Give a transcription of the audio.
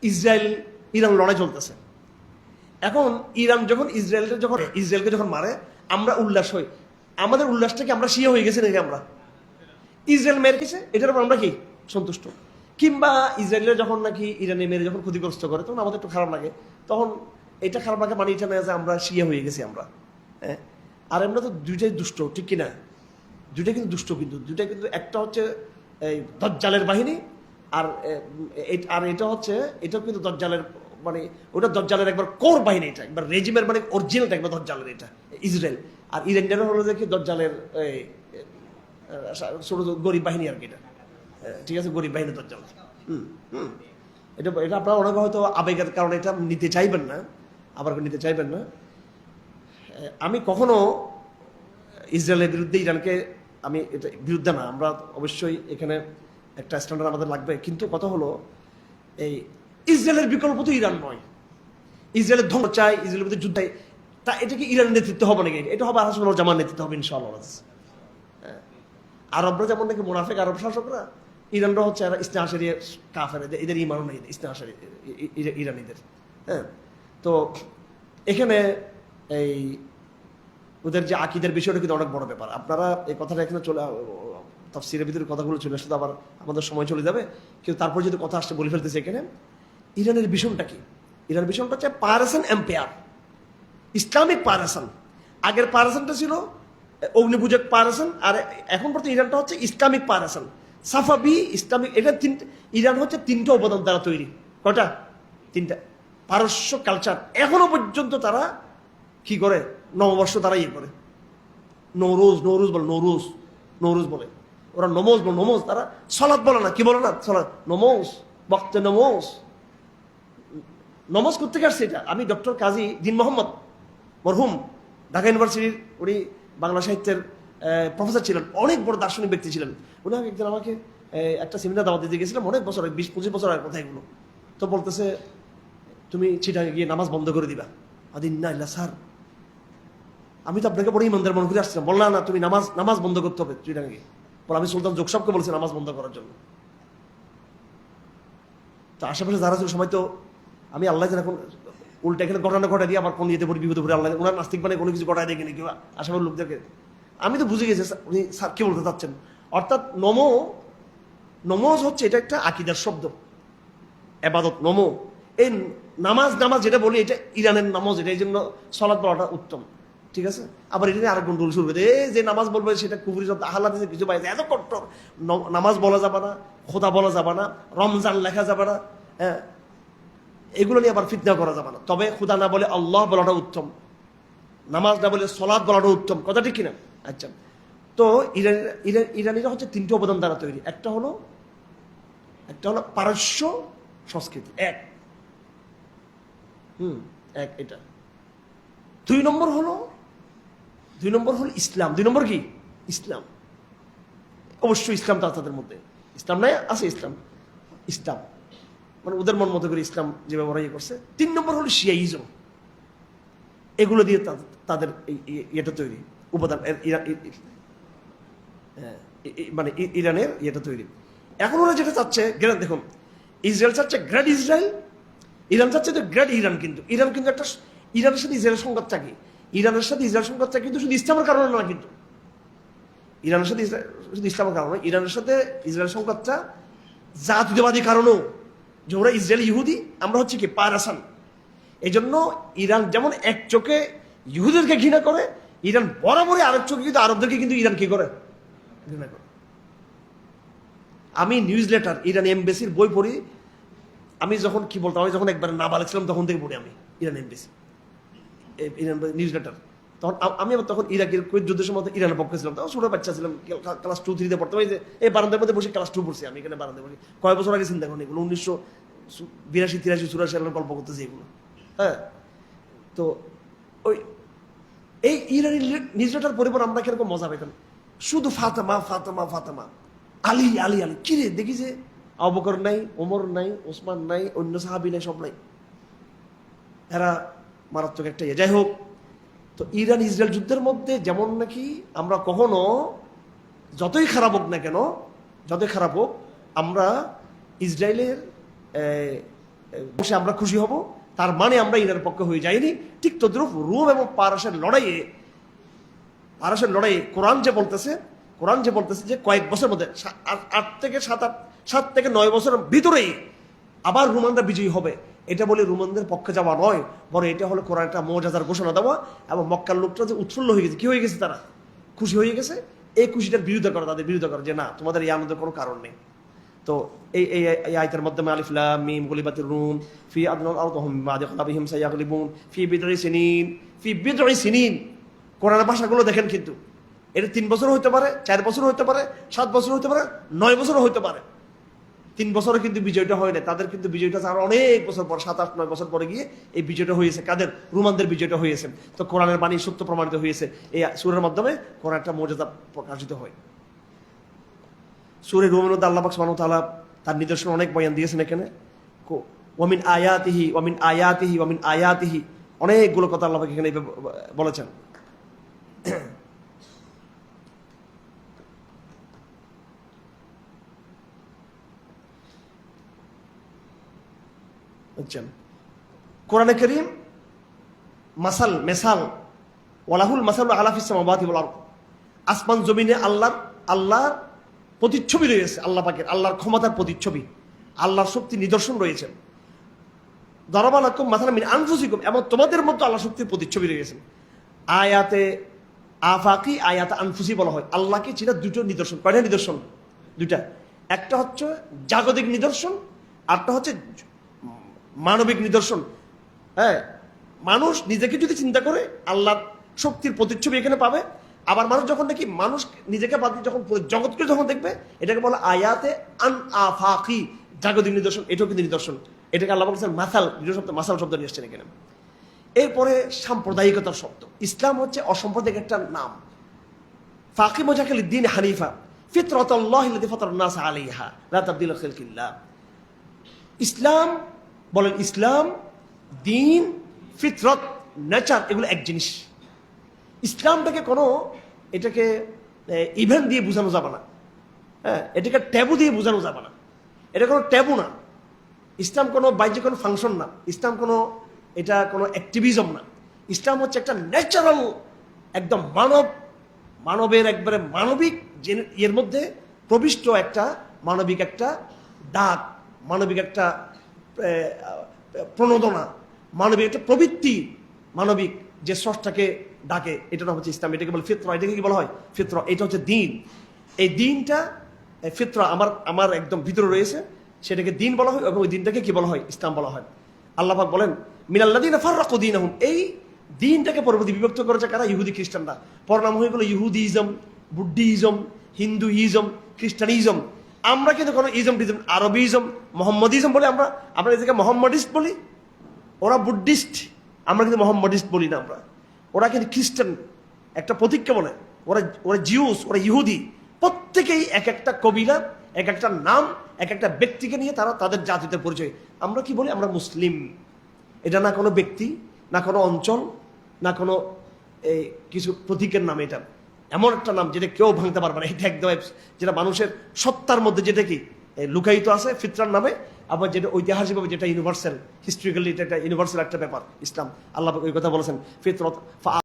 Israel Iran লড়াই চলতেছে। এখন ইরান যখন ইসরায়েলকে যখন মারে, আমরা উল্লাস হই। আমাদের উল্লাসটাকে আমরা শিয়া হয়ে গেছি নাকি? আমরা ইসরায়েল মেরে গেছে, এটার উপর আমরা কি সন্তুষ্ট? কিংবা ইসরায়েলের যখন নাকি ইরানে মেরে যখন ক্ষতিগ্রস্ত করে, তখন আমাদের একটু খারাপ লাগে। তখন এটা খারাপ লাগে, মানে এটা না যে আমরা শিয়া হয়ে গেছি আমরা। হ্যাঁ, আর আমরা তো দুইটাই দুষ্ট, ঠিক কিনা? দুইটা কিন্তু দুষ্ট, কিন্তু দুইটা কিন্তু একটা হচ্ছে এই দজ্জালের বাহিনী, আর এটা হচ্ছে, এটাও কিন্তু দজ্জালের, মানে ওটা দজ্জালের একবার কোর বাহিনী, এটা একবার রেজিমের, মানে অরিজিনালটা একবার দজ্জালের, এটা ইসরায়েল। আর ইরানটা হলো দেখি দজ্জালের ছোট গরিব বাহিনী আর কি, এটা ঠিক আছে, গরিব বাহিনী দজ্জাল। এটা এটা আপনারা অনেকে হয়তো আবেগের কারণে এটা নিতে চাইবেন না, আবার নিতে চাইবেন না। আমি কখনো ইসরায়েলের বিরুদ্ধে ইরানকে, আমি এটা বিরুদ্ধে না, আমরা অবশ্যই এখানে একটা স্ট্যান্ডার্ড আমাদের লাগবে। কিন্তু কথা হলো, এই ইসরায়েলের বিকল্প তো ইরান নয়। ইসরায়েলের ধ্বংস চাই, ইসরায়েলের বিরুদ্ধে যুদ্ধ, তা এটা কি ইরানের নেতৃত্ব হবে নাকি? এটা হবে আহসানুল জামার নেতৃত্ব হবে ইনশাআল্লাহ। আরবরা যেমন নাকি মুনাফিক আরব শাসকরা, ইরানরা হচ্ছে ইসনা আশারি কাফের, এদের ইমানও নেই ইসনা আশারি ইরানিদের। হ্যাঁ, তো এখানে এই ওদের যে আকিদের বিষয়টা কিন্তু অনেক বড় ব্যাপার। আপনারা এই কথাটা এখানে চলে, তাফসীরের ভিতরে কথাগুলো চলে আসলে আবার আমাদের সময় চলে যাবে, কিন্তু তারপর যদি কথা আসছে বলে ফেলতেছে। এখানে ইরানের ভীষণটা কি? ইরানের ভীষণটা হচ্ছে পারসিয়ান এম্পায়ার, ইসলামিক পারসিয়ান। আগের পারসিয়ানটা ছিল অগ্নিপূজক পারসিয়ান, আর এখন পর্যন্ত ইরানটা হচ্ছে ইসলামিক পারসিয়ান, সাফাবি ইসলামিক। এটা ইরান হচ্ছে তিনটা উপাদান দ্বারা তৈরি। কটা? তিনটা। পারস্য কালচার, এখনো পর্যন্ত তারা কি করে? নববর্ষ তারা ইয়ে করে, নৌরুজ বলে ওরা, নমোজ তারা। সলাৎ বলে না, কি বলে না? সলাৎ, নমোজ, বক্তে নমোজ করতে আসছে। এটা আমি ডক্টর কাজী দিন মোহাম্মদ মরহুম, ঢাকা ইউনিভার্সিটির, উনি বাংলা সাহিত্যের প্রফেসর ছিলেন, অনেক বড় দার্শনিক ব্যক্তি ছিলেন। উনি একদিন আমাকে একটা সেমিনার দাওয়াত দিতে গেছিলাম, অনেক বছর, 20-25 বছর আগের কথা এগুলো। তো বলতেছে, তুমি চিটাঙে গিয়ে নামাজ বন্ধ করে দিবা। আদিন না ইল্লা স্যার, আমি তো আপনাকে বড় ইমানদার মনে করে আসছিলাম। বললাম না, তুমি নামাজ বন্ধ করতে হবে চিটাঙে গিয়ে। বল, আমি সুলতান জোকসাবকে বলছি নামাজ বন্ধ করার জন্য। তো আশেপাশে যারা ছিল সবাই তো, আমি আল্লাহ এখন উল্টা এখানে ঘটনা ঘটাই দিয়ে আবার কোন ইয়েতে পড়ি, বিপদে পড়ে, আল্লাহ ওনার নাস্তিক মানে কোনো কিছু ঘটাই দেখেনি কেউ আশেপাশের লোকদেরকে। আমি তো বুঝে গেছি উনি স্যার কি বলতে চাচ্ছেন। অর্থাৎ নমোজ হচ্ছে এটা একটা আকিদার শব্দ, এবাদত। এই নামাজ যেটা বলি, এটা ইরানের নামাজ, এটা এই জন্য সলাৎ বলাটা উত্তম, ঠিক আছে। আবার এটা আরেক রুল শুরু করে, যে নামাজ বলবে সেটা কুফরি শব্দ, আহ্লাদ কিছু পাইছে, এত কট্টর। নামাজ বলা যাবে না, খোদা বলা যাবে না, রমজান লেখা যাবে না, হ্যাঁ, এগুলো নিয়ে আবার ফিতনা করা যাবে না। তবে খোদা না বলে আল্লাহ বলাটা উত্তম, নামাজ না বলে সলাৎ বলাটা উত্তম, কথা ঠিক কিনা? আচ্ছা, তো ইরানিরা হচ্ছে তিনটে উপাদান দ্বারা তৈরি। একটা হলো পারস্য সংস্কৃতি, এক এটা। দুই নম্বর হলো ইসলাম। দুই নম্বর কি? ইসলাম। অবশ্যই ইসলাম তো তাদের মধ্যে, ইসলাম নাই আছে, ইসলাম মানে ওদের মন মতো করে ইসলাম যেভাবে ওরা ইয়ে করছে। তিন নম্বর হলো শিয়াইজম। এগুলো দিয়ে তাদের ইয়েটা তৈরি, উপাদান, মানে ইরানের ইয়েটা তৈরি। এখন ওরা যেটা চাচ্ছে, দেখুন, ইসরায়েল চাচ্ছে গ্রেট ইসরায়েল, ইরান চাচ্ছে তো গ্রেট ইরান। কিন্তু ইরান কিন্তু একটা, ইরানের সাথে ইসরায়েলের সংঘাতটা কি? ইরানের সাথে ইসরায়েল সংঘাতটা কিন্তু শুধু ইসলামের কারণে না, কিন্তু ইরানের সাথে শুধু ইসলামের কারণে, ইরানের সাথে ইসরায়েল সংঘাতটা জাতীয়তাবাদী কারণও, যে ওরা ইসরায়েল ইহুদি, আমরা হচ্ছে কি পারসান। এই জন্য ইরান যেমন এক চোখে ইহুদিদেরকে ঘৃণা করে, ইরান বরাবরই আরেক চোখে কিন্তু আরবদেরকে কিন্তু ইরান কি করে? ঘৃণা করে। আমি নিউজ লেটার, ইরান এমবেসির বই পড়ি। আমি যখন কি বলতাম, আমি যখন একবার নাবালক ছিলাম তখন থেকে পড়ি আমি Iran embassy, Iran news letter. তখন আমি আবার তখন ইরাকের কুয়েত যুদ্ধের সময় ইরানের পক্ষে ছিলাম, তখন ছোট বাচ্চা ছিলাম, ক্লাস 2-3-তে পড়তাম। এই যে এই বারান্দার মধ্যে বসে ক্লাস 2 পড়ছি আমি, এখানে বারান্দায় বসে। কয়েক বছর আগে চিন্তা করেন এগুলো, 1982-83-84 সালের গল্প করতেছি এগুলো। হ্যাঁ, তো ওই এই ইরানি নিউজ লেটার পরিবার আমরা কিরকম মজা পেতাম, শুধু ফাতেমা, আলী, কিরে দেখি যে আবু বকর নাই, ওমর নাই, ওসমান নাই, অন্য সাহাবী নাই, সব নাই। এরা মারাত্মক একটা ইয়ে। যাই হোক, তো ইরান ইসরায়েল যুদ্ধের মধ্যে যেমন নাকি আমরা কখনো, যতই খারাপ হোক, আমরা ইসরায়েলের বসে আমরা খুশি হব, তার মানে আমরা ইরানের পক্ষে হয়ে যাইনি। ঠিক তদ্রুপ রোম এবং পারস্যের লড়াইয়ে কোরআন যে বলতেছে যে কয়েক বছর মধ্যে 7 থেকে 9 বছরের ভিতরেই আবার রোমানরা বিজয়ী হবে, এটা বলে রোমানদের পক্ষে যাওয়া নয়, বরং এটা হলো কোরআন একটা মুআজিজার ঘোষণা দেওয়া। এবং মক্কার লোকটা যে উৎফুল্ল হয়ে গেছে, কি হয়ে গেছে, তারা খুশি হয়ে গেছে, এই খুশিটার বিরোধিতা করা, তাদের বিরোধিতা করা যে না, তোমাদের এই আনন্দের কোনো কারণ নেই। তো এই আয়াতের মাধ্যমে আলিফ লাম মিম গুলিবাতির রুম ফি আদনাল আরদিহিম বা'দা গলাবিহিম সায়াগলিবুন ফি বিদ'i সিনিন কোরআনের ভাষাগুলো দেখেন, কিন্তু এটা 3 বছর হতে পারে, 4 বছর হতে পারে, 7 বছর হতে পারে, 9 বছরও হতে পারে। 3 বছরে কিন্তু বিজয়টা হয় না, তাদের কিন্তু বিজয়টা আরো অনেক বছর পর, 7, 8, 9 বছর পরে গিয়ে এই বিজয়টা হয়েছে। কাদের? রোমানদের বিজয়টা হয়েছে। তো কোরআনের বাণী সত্য প্রমাণিত হয়েছে, এই সূরার মাধ্যমে কোরআনটা মুআজিজা প্রকাশিত হয়। সূরা রুমের মধ্যে আল্লাহ পাক সুবহানাহু ওয়া তাআলা তার নিদর্শন অনেক বয়ান দিয়েছেন। এখানে ওয়ামিন আয়াতিহি অনেকগুলো কথা আল্লাহ পাক এখানে বলেছেন। কোরআনে কারীম মেসাল ওয়ালাহুল মাসালু আলা ফিস সামাওয়াতি ওয়াল আরদ, আসমান জমিনে আল্লাহর প্রতিচ্ছবি রয়েছে, আল্লাহ পাকের, আল্লাহর ক্ষমতার প্রতিচ্ছবি, আল্লাহর শক্তি নিদর্শন রয়েছে। দারাবা লাকুম মাসালাম মিন আনফুসিকুম, এবং তোমাদের মধ্যে আল্লাহ শক্তির প্রতিচ্ছবি রয়েছে। আয়াতে আফাকি, আয়াতে আনফুসি বলা হয়। আল্লাহকে চিনা দুটো নিদর্শন। কয়টা নিদর্শন? দুটা। একটা হচ্ছে জাগতিক নিদর্শন, আরটা হচ্ছে মানবিক নিদর্শন। হ্যাঁ, মানুষ নিজেকে যদি চিন্তা করে আল্লাহর শক্তির প্রতিচ্ছবি এখানে পাবে। আবার মানুষ যখন নাকি মানুষ নিজেকে বাদ দিয়ে যখন জগৎকে যখন দেখবে, এটাকে বলে আয়াতে আন আফাকি, জাগতিক নিদর্শন। এটাও কিন্তু নিদর্শন। এটাকে আল্লাহ বলছেন মাসাল শব্দ নিয়ে এসছেন এখানে। এরপরে সাম্প্রদায়িকতার শব্দ। ইসলাম হচ্ছে অসাম্প্রদায়িক একটা নাম। ফাকিম ওয়াজহাকা লিদ-দীন হানিফা ফিতরাতাল্লাহিল্লাতী ফাতারান নাস আলাইহা লা তাবদীলা লিখালকিল্লাহ। ইসলাম বলেন, ইসলাম, দ্বীন, ফিতরত, নেচার, এগুলো এক জিনিস। ইসলামটাকে এটাকে ইভেন্ট দিয়ে বোঝানো যাবে না। হ্যাঁ, এটাকে ট্যাবু দিয়ে বোঝানো যাবে না। এটা কোনো ট্যাবু না। ইসলাম কোনো বাহ্যিক কোনো ফাংশন না। ইসলাম এটা কোনো অ্যাক্টিভিজম না। ইসলাম হচ্ছে একটা ন্যাচারাল, একদম মানবের একবারে মানবিক, এর মধ্যে প্রবিষ্ট একটা মানবিক একটা ডাক, মানবিক একটা প্রণোদনা, মানবিক একটা প্রবৃত্তি, মানবিক যে স্রষ্টাকে ডাকে, এটা নাম হচ্ছে ইসলাম। এটাকে বলে ফিতরা। এটাকে কি বলা হয়? ফিতরা। এটা হচ্ছে দ্বীন। এই দ্বীনটা, ফিতরা আমার একদম ভিতরে রয়েছে, সেটাকে দ্বীন বলা হয়, এবং ওই দ্বীনটাকে কি বলা হয়? ইসলাম বলা হয়। আল্লাহ পাক বলেন মিনাল্লাযীনা ফাররাকু দীনাহুম, এই দ্বীনটাকে পরবর্তী বিভক্ত করেছে কারা? ইহুদি খ্রিস্টানরা। পরনাম হয়ে গেল ইহুদিজম, বুদ্ধিজম, হিন্দুইজম, খ্রিস্টানিজম। আমরা কিন্তু কোনো ইজম, আরবিজম, মোহাম্মদিজম বলে আমরা এদেরকে মোহাম্মদিস্ট বলি। ওরা বুদ্ধিস্ট, আমরা কিন্তু মোহাম্মদিস্ট বলি না। ওরা কিন্তু খ্রিস্টান, একটা প্রতীককে বলে। ওরা জিউস, ওরা ইহুদি। প্রত্যেকেই এক একটা কবিলা, এক একটা নাম, এক একটা ব্যক্তিকে নিয়ে তারা তাদের জাতিতে পরিচয়। আমরা কি বলি? আমরা মুসলিম। এটা না কোনো ব্যক্তি, না কোনো অঞ্চল, না কোনো কিছু প্রতীকের নাম। এটা এমন একটা নাম যেটা কেউ ভাঙতে পারবে না। এটা একদম যেটা মানুষের সত্তার মধ্যে যেটা কি লুকায়িত আছে ফিতরার নামে, আবার যেটা ঐতিহাসিকভাবে যেটা ইউনিভার্সাল, হিস্ট্রিক্যালি এটা একটা ইউনিভার্সাল একটা ব্যাপার ইসলাম। আল্লাহ ওই কথা বলেছেন ফিতরত।